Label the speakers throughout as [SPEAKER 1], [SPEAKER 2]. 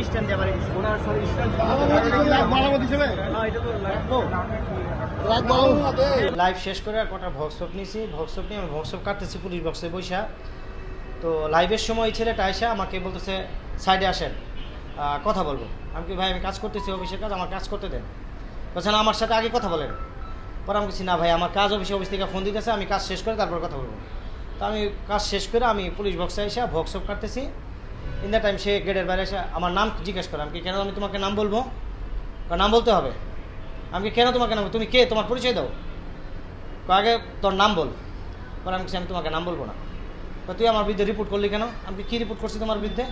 [SPEAKER 1] Stand দিয়ে বাড়ি দিচ্ছে ওনার সরি স্ট্যান্ড লাইভ শেষ করে আর কটা ভক্সপ নিয়েছি, ভক্সপ নিয়ে আমি ভক্সপ কাটতেছি পুলিশ বক্সে বৈশা। তো লাইভের সময় ছেলেটা আইসা আমাকে বলতেছে সাইডে আসেন, কথা বলবো। আমি কি ভাই আমি কাজ করতেছি অফিসের কাজ, আমার কাজ করতে দেন। বলছে না আমার সাথে আগে কথা বলেন। পরে আমি বলছি না ভাই আমার কাজ অফিস থেকে ফোন দিতেছে, আমি কাজ শেষ করে তারপর কথা বলবো। তো আমি কাজ শেষ করে আমি পুলিশ বক্সে এসে ভক্সপ কাটতেছি। ইন দ্য টাইম সে গেটের বাইরে এসে আমার নাম জিজ্ঞেস করে। আমি কি কেন আমি তোমাকে নাম বলবো? নাম বলতে হবে। আমি কি কেন তোমাকে নাম, তুমি কে, তোমার পরিচয় দাও। আগে তোর নাম বল। পরে আমি আমি তোমাকে নাম বলবো না। তুই আমার বিরুদ্ধে রিপোর্ট করলি কেন? আমি কি রিপোর্ট করছি তোমার বিরুদ্ধে?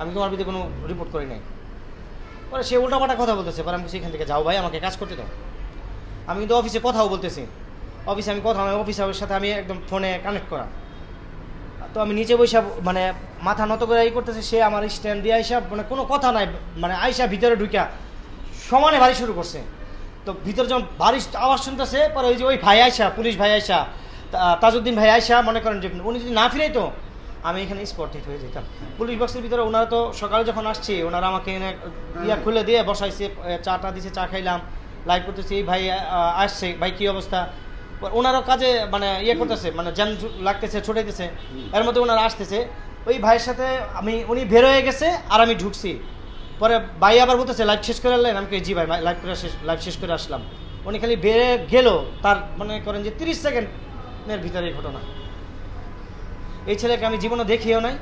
[SPEAKER 1] আমি তোমার বিরুদ্ধে কোনো রিপোর্ট করি নাই। পরে সে উল্টাপাল্টা কথা বলতেছে। পরে আমি এখান থেকে যাও ভাই, আমাকে কাজ করতে দাও। আমি কিন্তু অফিসে কথাও বলতেছি, অফিসে আমি কথা অফিসারের সাথে আমি একদম ফোনে কানেক্ট করা। তো আমি নিচে বসে মানে মাথা নত করে করতেছি, সে আমার স্ট্যান্ড দিয়ে আইসা মানে কোনো কথা নাই, মানে আইসা ভিতরে ঢুকা সমানে বাড়ি শুরু করছে। তো ভিতরে যখন বাড়ির আওয়াজ শুনতেছে, পরে ওই ভাই আইসা, পুলিশ ভাই আইসা, তাজউদ্দিন ভাই আইসা মনে করেন যে উনি যদি না ফিরেই তো আমি এখানে স্পট হিট হয়ে যেতাম। পুলিশ বক্সের ভিতরে ওনারা তো সকালে যখন আসছে ওনারা আমাকে ইয়া খুলে দিয়ে বসাইছে, চাটা দিছে, চা খাইলাম, লাইভ করতেছি। এই ভাই আসছে, ভাই কী অবস্থা। ওনারও কাজে মানে ইয়ে করতেছে, মানে জ্যাম লাগতেছে, ছুটাইতেছে, এর মধ্যে ওনারা আসতেছে। ওই ভাইয়ের সাথে উনি বের হয়ে গেছে আর আমি ঢুকছি। পরে ভাই আবার বলতেছে লাইভ শেষ করে আসলেন? আমি জি ভাই লাইভ শেষ করে আসলাম। উনি খালি বেড়ে গেল, তার মনে করেন যে 30 সেকেন্ডের ভিতরে এই ঘটনা। এই ছেলেকে আমি জীবনে দেখিও নাই,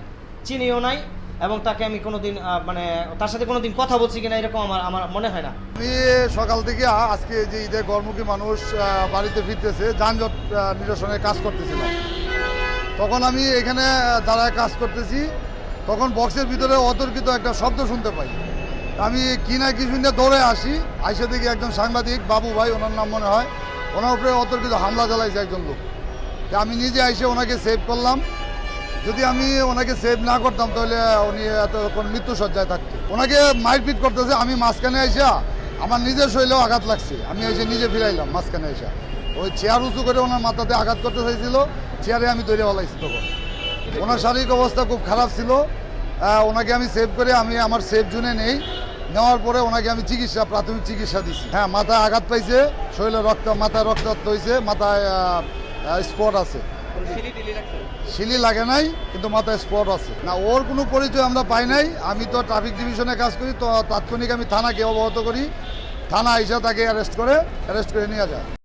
[SPEAKER 1] চিনিও নাই, এবং তাকে আমি কোনোদিন মানে তার সাথে কোনোদিন কথা বলছি কিনা এরকম আমার মনে হয় না।
[SPEAKER 2] আমি সকাল থেকে আজকে যে ঈদের গরমুখী মানুষ বাড়িতে ফিরতেছে, যানজট নিরসনের কাজ করতেছিলাম। তখন আমি এখানে দাঁড়ায় কাজ করতেছি, তখন বক্সের ভিতরে অতর্কিত একটা শব্দ শুনতে পাই। আমি কি না কি শুনে দৌড়ে আসি, আইসে দেখি একজন সাংবাদিক বাবু ভাই, ওনার নাম মনে হয়, ওনার উপরে অতর্কিত হামলা চালাইছে একজন লোক। আমি নিজে আইসে ওনাকে সেভ করলাম। যদি আমি ওনাকে সেভ না করতাম তাহলে উনি এতক্ষণ মৃত্যুসজ্জায় থাকতো। ওনাকে মারপিট করতেছে, আমি মাঝখানে আইসা আমার নিজের শরীরেও আঘাত লাগছে, আমি এসে নিজে ফিরাইলাম মাঝখানে আইসা। ওই চেয়ার উঁচু করে ওনার মাথাতে আঘাত করতে চাইছিল, চেয়ারে আমি ধরে বলাইছি। তখন ওনার শারীরিক অবস্থা খুব খারাপ ছিল। ওনাকে আমি সেভ করে আমি আমার সেভ জোনে নেই, নেওয়ার পরে ওনাকে আমি প্রাথমিক চিকিৎসা দিচ্ছি। হ্যাঁ, মাথায় আঘাত পাইছে, শরীরে মাথায় রক্তাক্ত হয়েছে, মাথায় স্পট আছে। শিলি লাগে নাই, কিন্তু মাথায় স্পট আছে। না, ওর কোনো পরিচয় আমরা পাই নাই। আমি তো ট্রাফিক ডিভিশনে কাজ করি, তো তাৎক্ষণিক আমি থানাকে অবগত করি, থানা আইসা তাকে অ্যারেস্ট করে নিয়ে যায়।